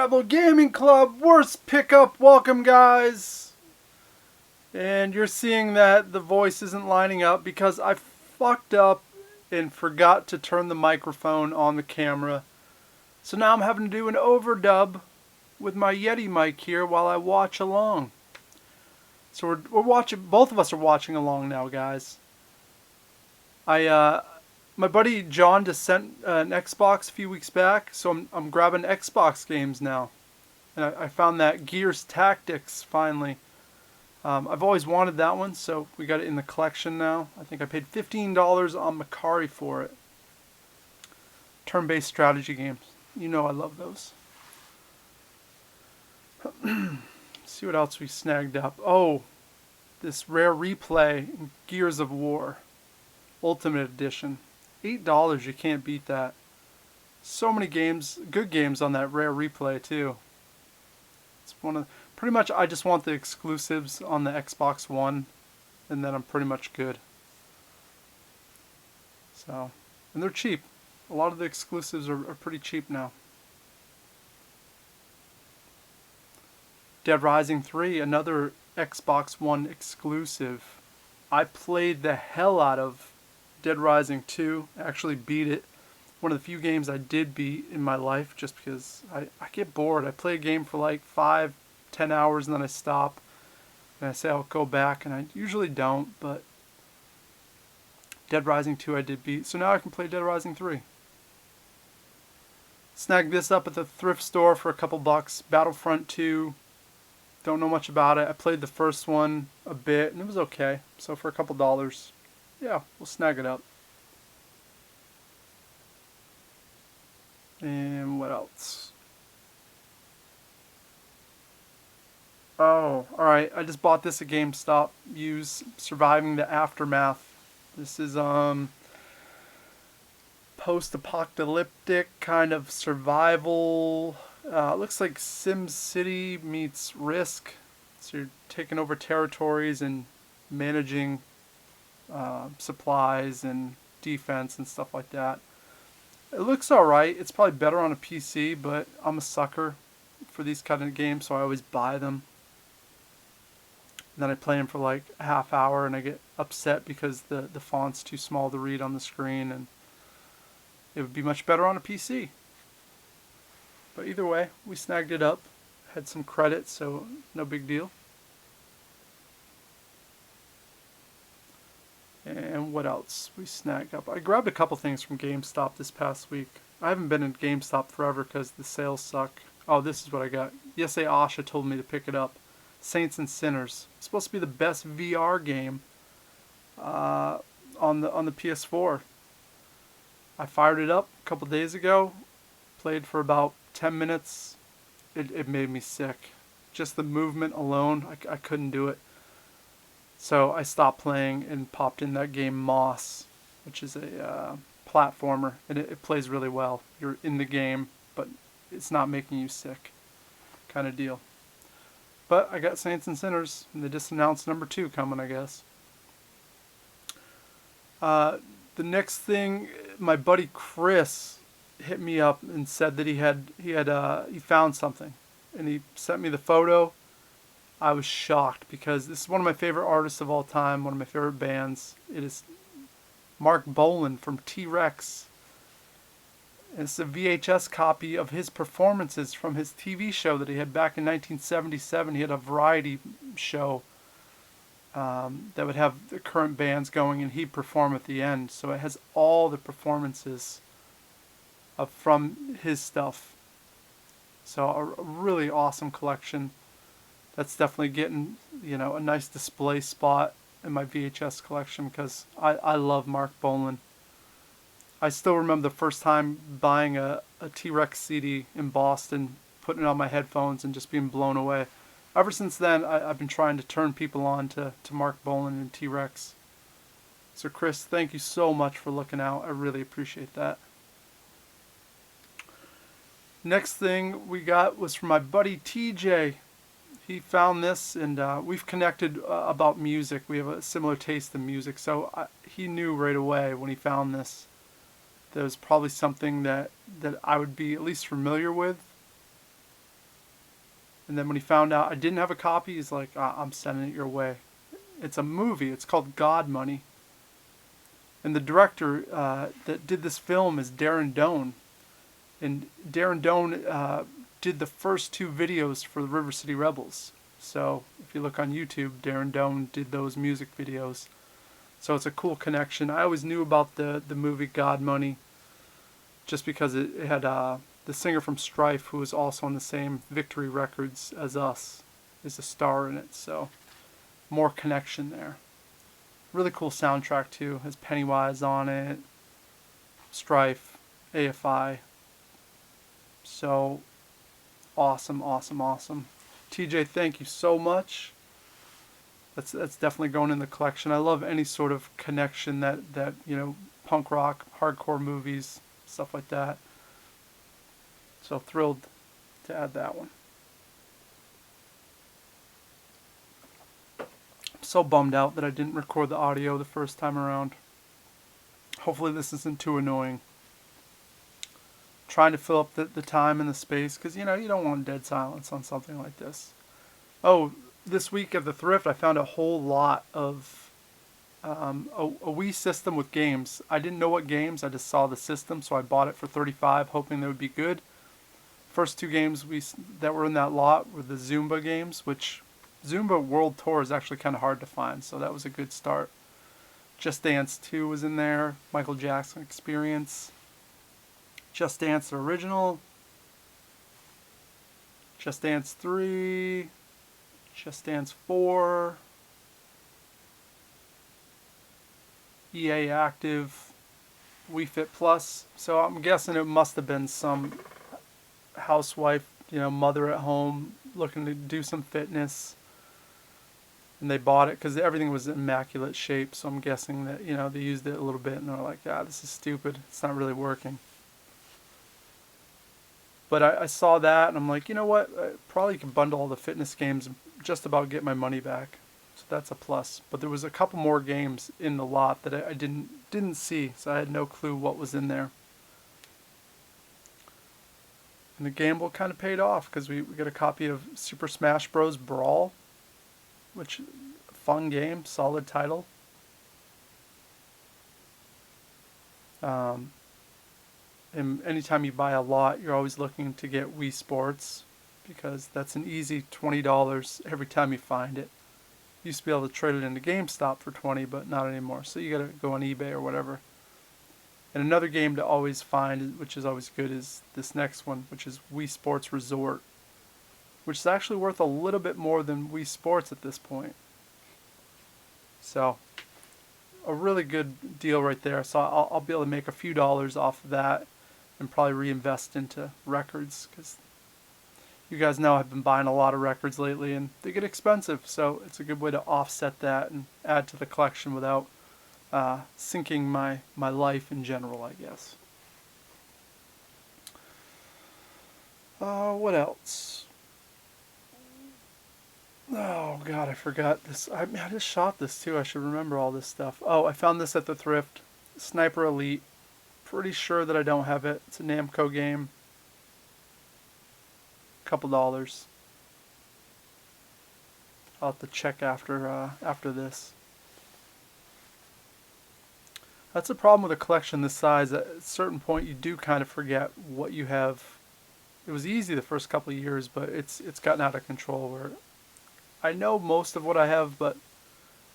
Rebel Gaming Club worst pickup. Welcome, guys. And you're seeing that the voice isn't lining up because I fucked up and forgot to turn the microphone on the camera. So now I'm having to do an overdub with my Yeti mic here while I watch along. So we're watching. Both of us are watching along now, guys. My buddy John just sent an Xbox a few weeks back, so I'm grabbing Xbox games now, and I found that Gears Tactics finally. I've always wanted that one, so we got it in the collection now. I think I paid $15 on Macari for it. Turn-based strategy games. You know I love those. See what else we snagged up. Oh, this rare replay, Gears of War, Ultimate Edition. $8, you can't beat that. So many games, good games on that rare replay too. It's pretty much I just want the exclusives on the Xbox One, and then I'm pretty much good. So, and they're cheap. A lot of the exclusives are pretty cheap now. Dead Rising 3, another Xbox One exclusive. I played the hell out of Dead Rising 2, actually beat it. One of the few games I did beat in my life just because I get bored. I play a game for like 5-10 hours and then I stop. And I say I'll go back and I usually don't, but Dead Rising 2 I did beat. So now I can play Dead Rising 3. Snagged this up at the thrift store for a couple bucks. Battlefront 2. Don't know much about it. I played the first one a bit and it was okay. So for a couple dollars, yeah, we'll snag it up. And what else? Oh, alright. I just bought this at GameStop. Use Surviving the Aftermath. This is post-apocalyptic kind of survival. It looks like Sim City meets Risk. So you're taking over territories and managing supplies and defense and stuff like that. It looks alright. It's probably better on a PC, but I'm a sucker for these kind of games, so I always buy them. And then I play them for like a half hour and I get upset because the font's too small to read on the screen, and it would be much better on a PC. But either way, we snagged it up. Had some credit, so no big deal. And what else we snagged up? I grabbed a couple things from GameStop this past week. I haven't been in GameStop forever because the sales suck. Oh, this is what I got. Yesterday Asha told me to pick it up. Saints and Sinners. It's supposed to be the best VR game on the PS4. I fired it up a couple days ago. Played for about 10 minutes. It made me sick. Just the movement alone, I couldn't do it. So I stopped playing and popped in that game Moss, which is a platformer, and it plays really well. You're in the game, but it's not making you sick, kind of deal. But I got Saints and Sinners, and they just announced number 2 coming, I guess. The next thing, my buddy Chris hit me up and said that he found something, and he sent me the photo. I was shocked because this is one of my favorite artists of all time, one of my favorite bands. It is Mark Bolan from T-Rex. And it's a VHS copy of his performances from his TV show that he had back in 1977. He had a variety show that would have the current bands going, and he'd perform at the end. So it has all the performances from his stuff. So a really awesome collection. That's definitely getting, a nice display spot in my VHS collection because I love Mark Bolan. I still remember the first time buying a T-Rex CD in Boston, putting it on my headphones and just being blown away. Ever since then, I've been trying to turn people on to Mark Bolan and T-Rex. So Chris, thank you so much for looking out. I really appreciate that. Next thing we got was from my buddy TJ. He found this, and we've connected about music. We have a similar taste in music, so he knew right away when he found this that it was probably something that I would be at least familiar with. And then when he found out I didn't have a copy, he's like, I'm sending it your way. It's a movie. It's called God Money. And the director that did this film is Darren Doan. And Darren Doan did the first two videos for the River City Rebels. So if you look on YouTube, Darren Doan did those music videos. So it's a cool connection. I always knew about the movie God Money just because it had the singer from Strife, who was also on the same Victory Records as us, is a star in it. So more connection there. Really cool soundtrack too. Has Pennywise on it, Strife, AFI. So awesome, awesome, awesome. TJ, thank you so much. That's definitely going in the collection. I love any sort of connection that punk rock, hardcore movies, stuff like that. So thrilled to add that one. I'm so bummed out that I didn't record the audio the first time around. Hopefully this isn't too annoying. Trying to fill up the time and the space, because you don't want dead silence on something like this. Oh, this week at the thrift I found a whole lot of a Wii system with games. I didn't know what games, I just saw the system, so I bought it for $35, hoping they would be good. First two games that were in that lot were the Zumba games, which Zumba World Tour is actually kind of hard to find, so that was a good start. Just Dance 2 was in there, Michael Jackson Experience, Just Dance the original, Just Dance 3, Just Dance 4, EA Active, Wii Fit Plus. So I'm guessing it must have been some housewife, mother at home looking to do some fitness, and they bought it because everything was in immaculate shape. So I'm guessing that they used it a little bit and they're like, this is stupid, it's not really working. But I saw that and I'm like, you know what, I probably can bundle all the fitness games and just about get my money back. So that's a plus. But there was a couple more games in the lot that I didn't see, so I had no clue what was in there. And the gamble kind of paid off because we got a copy of Super Smash Bros. Brawl, which fun game, solid title. And anytime you buy a lot, you're always looking to get Wii Sports, because that's an easy $20 every time you find it. You used to be able to trade it into GameStop for $20, but not anymore. So you gotta go on eBay or whatever. And another game to always find, which is always good, is this next one, which is Wii Sports Resort, which is actually worth a little bit more than Wii Sports at this point. So a really good deal right there. So I'll be able to make a few dollars off of that and probably reinvest into records, because you guys know I've been buying a lot of records lately and they get expensive, so it's a good way to offset that and add to the collection without sinking my life in general, I guess. What else? Oh god, I forgot this. I just shot this too. I should remember all this stuff. Oh, I found this at the thrift. Sniper Elite. Pretty sure that I don't have it. It's a Namco game. Couple dollars. I'll have to check after this. That's a problem with a collection this size. At a certain point, you do kind of forget what you have. It was easy the first couple of years, but it's gotten out of control. Where I know most of what I have, but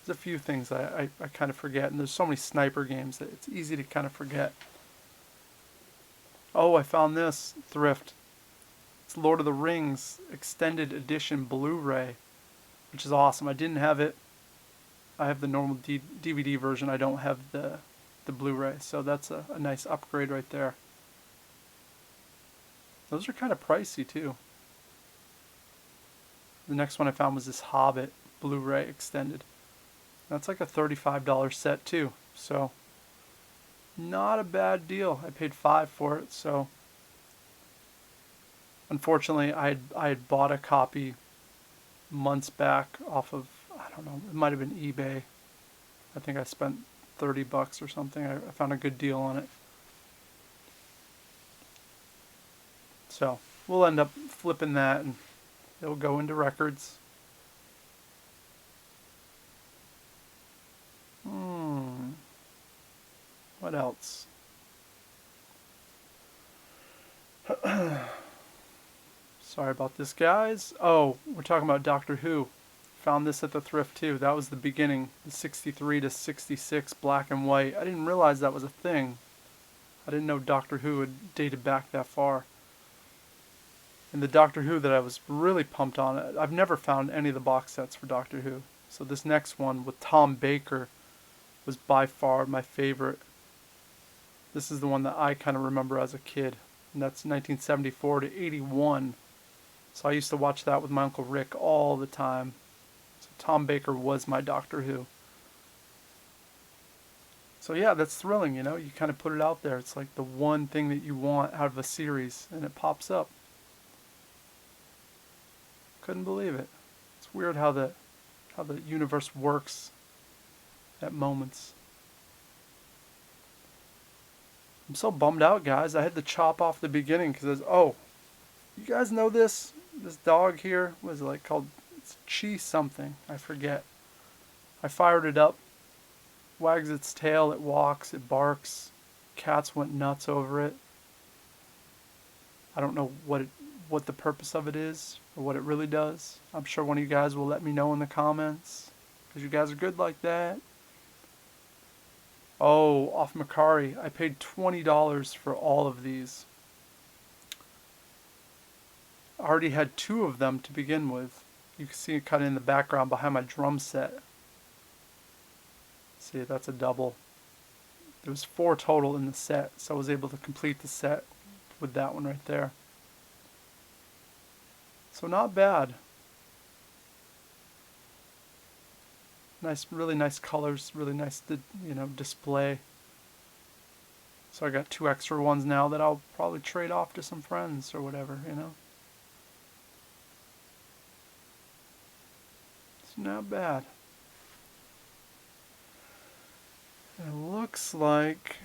there's a few things I kind of forget. And there's so many sniper games that it's easy to kind of forget. Oh, I found this thrift. It's Lord of the Rings Extended Edition Blu-ray, which is awesome. I didn't have it. I have the normal DVD version. I don't have the Blu-ray, so that's a nice upgrade right there. Those are kind of pricey too. The next one I found was this Hobbit Blu-ray Extended. That's like a $35 set too, so not a bad deal. I paid $5 for it, so unfortunately I had bought a copy months back off of, I don't know, it might have been eBay. I think I spent $30 or something. I found a good deal on it. So we'll end up flipping that and It'll go into records. What else? Sorry about this, guys. Oh, we're talking about Doctor Who. Found this at the thrift too. That was the beginning, the 63 to 66 black and white. I didn't realize that was a thing. I didn't know Doctor Who had dated back that far. And the Doctor Who that I was really pumped on, I've never found any of the box sets for Doctor Who. So this next one with Tom Baker was by far my favorite. This is the one that I kind of remember as a kid. And that's 1974 to 81. So I used to watch that with my Uncle Rick all the time. So Tom Baker was my Doctor Who. So yeah, that's thrilling, you know. You kind of put it out there. It's like the one thing that you want out of a series, and it pops up. Couldn't believe it. It's weird how the universe works at moments. I'm so bummed out, guys. I had to chop off the beginning because oh, you guys know this dog here was like called Chi something. I forget. I fired it up. Wags its tail. It walks. It barks. Cats went nuts over it. I don't know what the purpose of it is or what it really does. I'm sure one of you guys will let me know in the comments because you guys are good like that. Oh, off Macari. I paid $20 for all of these. I already had 2 of them to begin with. You can see it kind of in the background behind my drum set. See, that's a double. There was 4 total in the set, so I was able to complete the set with that one right there. So not bad. Nice, really nice colors, really nice, display. So I got 2 extra ones now that I'll probably trade off to some friends or whatever, you know. It's not bad. It looks like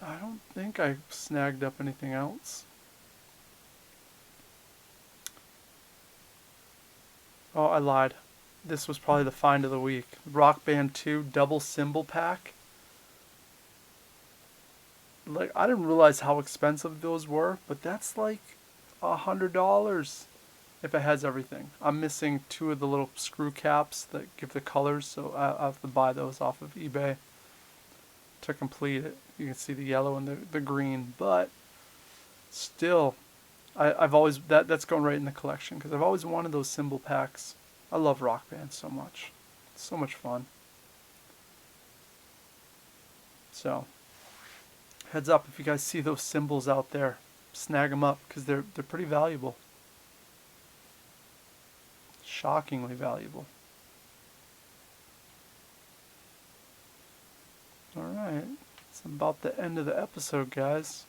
I don't think I snagged up anything else. Oh, I lied. This was probably the find of the week. Rock Band 2 double cymbal pack. Like, I didn't realize how expensive those were, but that's like $100 if it has everything. I'm missing 2 of the little screw caps that give the colors, so I have to buy those off of eBay to complete it. You can see the yellow and the green, but still, I've always that's going right in the collection because I've always wanted those cymbal packs. I love Rock Band so much. It's so much fun. So, heads up if you guys see those cymbals out there, snag them up because they're pretty valuable. Shockingly valuable. Alright, it's about the end of the episode, guys.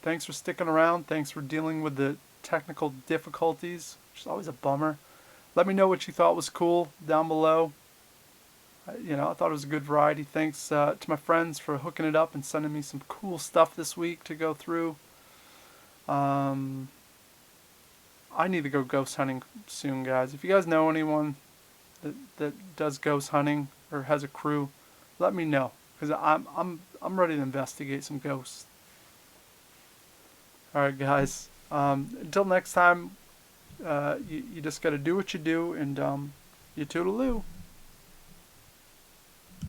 Thanks for sticking around. Thanks for dealing with the technical difficulties, which is always a bummer. Let me know what you thought was cool down below. I thought it was a good variety. Thanks to my friends for hooking it up and sending me some cool stuff this week to go through. I need to go ghost hunting soon, guys. If you guys know anyone that does ghost hunting or has a crew, let me know because I'm ready to investigate some ghosts. All right, guys. Until next time, you just got to do what you do, and you toodaloo.